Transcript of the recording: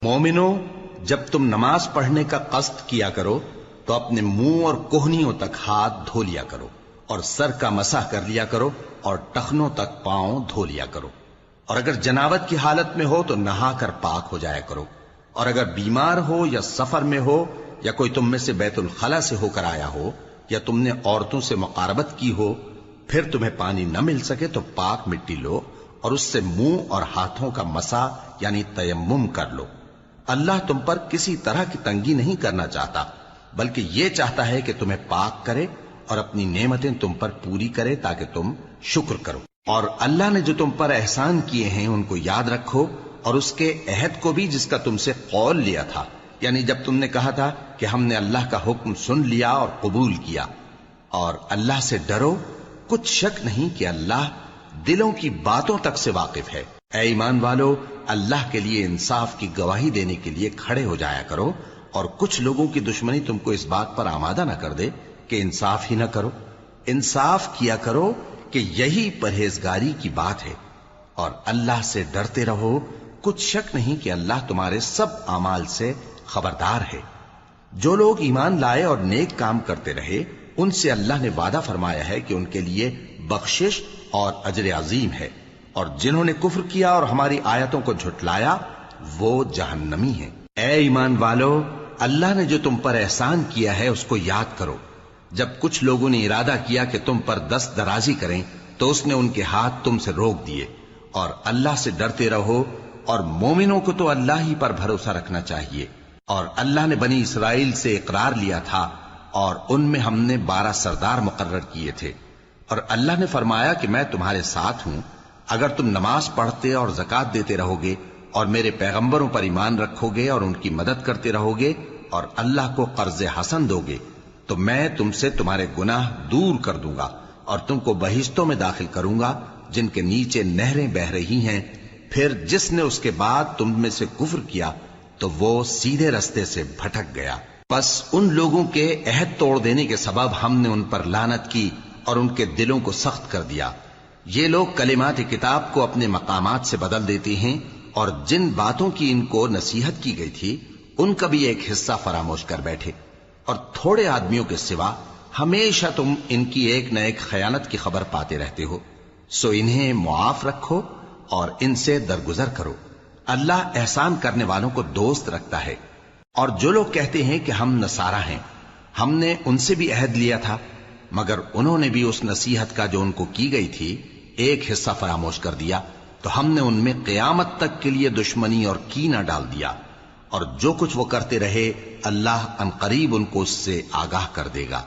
مومنو، جب تم نماز پڑھنے کا قصد کیا کرو تو اپنے منہ اور کوہنیوں تک ہاتھ دھو لیا کرو، اور سر کا مسح کر لیا کرو، اور ٹخنوں تک پاؤں دھو لیا کرو، اور اگر جنابت کی حالت میں ہو تو نہا کر پاک ہو جایا کرو، اور اگر بیمار ہو یا سفر میں ہو یا کوئی تم میں سے بیت الخلا سے ہو کر آیا ہو یا تم نے عورتوں سے مقاربت کی ہو، پھر تمہیں پانی نہ مل سکے تو پاک مٹی لو اور اس سے منہ اور ہاتھوں کا مسح یعنی تیمم کر لو۔ اللہ تم پر کسی طرح کی تنگی نہیں کرنا چاہتا، بلکہ یہ چاہتا ہے کہ تمہیں پاک کرے اور اپنی نعمتیں تم پر پوری کرے تاکہ تم شکر کرو۔ اور اللہ نے جو تم پر احسان کیے ہیں ان کو یاد رکھو، اور اس کے عہد کو بھی جس کا تم سے قول لیا تھا، یعنی جب تم نے کہا تھا کہ ہم نے اللہ کا حکم سن لیا اور قبول کیا۔ اور اللہ سے ڈرو، کچھ شک نہیں کہ اللہ دلوں کی باتوں تک سے واقف ہے۔ اے ایمان والو، اللہ کے لیے انصاف کی گواہی دینے کے لیے کھڑے ہو جایا کرو، اور کچھ لوگوں کی دشمنی تم کو اس بات پر آمادہ نہ کر دے کہ انصاف ہی نہ کرو۔ انصاف کیا کرو کہ یہی پرہیزگاری کی بات ہے، اور اللہ سے ڈرتے رہو، کچھ شک نہیں کہ اللہ تمہارے سب اعمال سے خبردار ہے۔ جو لوگ ایمان لائے اور نیک کام کرتے رہے ان سے اللہ نے وعدہ فرمایا ہے کہ ان کے لیے بخشش اور اجر عظیم ہے، اور جنہوں نے کفر کیا اور ہماری آیتوں کو جھٹلایا وہ جہنمی ہیں۔ اے ایمان والو، اللہ نے جو تم پر احسان کیا ہے اس کو یاد کرو۔ جب کچھ لوگوں نے ارادہ کیا کہ تم پر دست درازی کریں تو اس نے ان کے ہاتھ تم سے روک دیے، اور اللہ سے ڈرتے رہو، اور مومنوں کو تو اللہ ہی پر بھروسہ رکھنا چاہیے۔ اور اللہ نے بنی اسرائیل سے اقرار لیا تھا، اور ان میں ہم نے 12 سردار مقرر کیے تھے، اور اللہ نے فرمایا کہ میں تمہارے ساتھ ہوں، اگر تم نماز پڑھتے اور زکوٰۃ دیتے رہو گے اور میرے پیغمبروں پر ایمان رکھو گے اور ان کی مدد کرتے رہو گے اور اللہ کو قرض حسن دو گے تو میں تم سے تمہارے گناہ دور کر دوں گا اور تم کو بہشتوں میں داخل کروں گا جن کے نیچے نہریں بہ رہی ہیں۔ پھر جس نے اس کے بعد تم میں سے کفر کیا تو وہ سیدھے رستے سے بھٹک گیا۔ پس ان لوگوں کے عہد توڑ دینے کے سبب ہم نے ان پر لعنت کی اور ان کے دلوں کو سخت کر دیا۔ یہ لوگ کلمات کتاب کو اپنے مقامات سے بدل دیتے ہیں، اور جن باتوں کی ان کو نصیحت کی گئی تھی ان کا بھی ایک حصہ فراموش کر بیٹھے، اور تھوڑے آدمیوں کے سوا ہمیشہ تم ان کی ایک نہ ایک خیانت کی خبر پاتے رہتے ہو، سو انہیں معاف رکھو اور ان سے درگزر کرو۔ اللہ احسان کرنے والوں کو دوست رکھتا ہے۔ اور جو لوگ کہتے ہیں کہ ہم نصارہ ہیں، ہم نے ان سے بھی عہد لیا تھا، مگر انہوں نے بھی اس نصیحت کا جو ان کو کی گئی تھی ایک حصہ فراموش کر دیا، تو ہم نے ان میں قیامت تک کے لیے دشمنی اور کینہ ڈال دیا، اور جو کچھ وہ کرتے رہے اللہ عنقریب ان کو اس سے آگاہ کر دے گا۔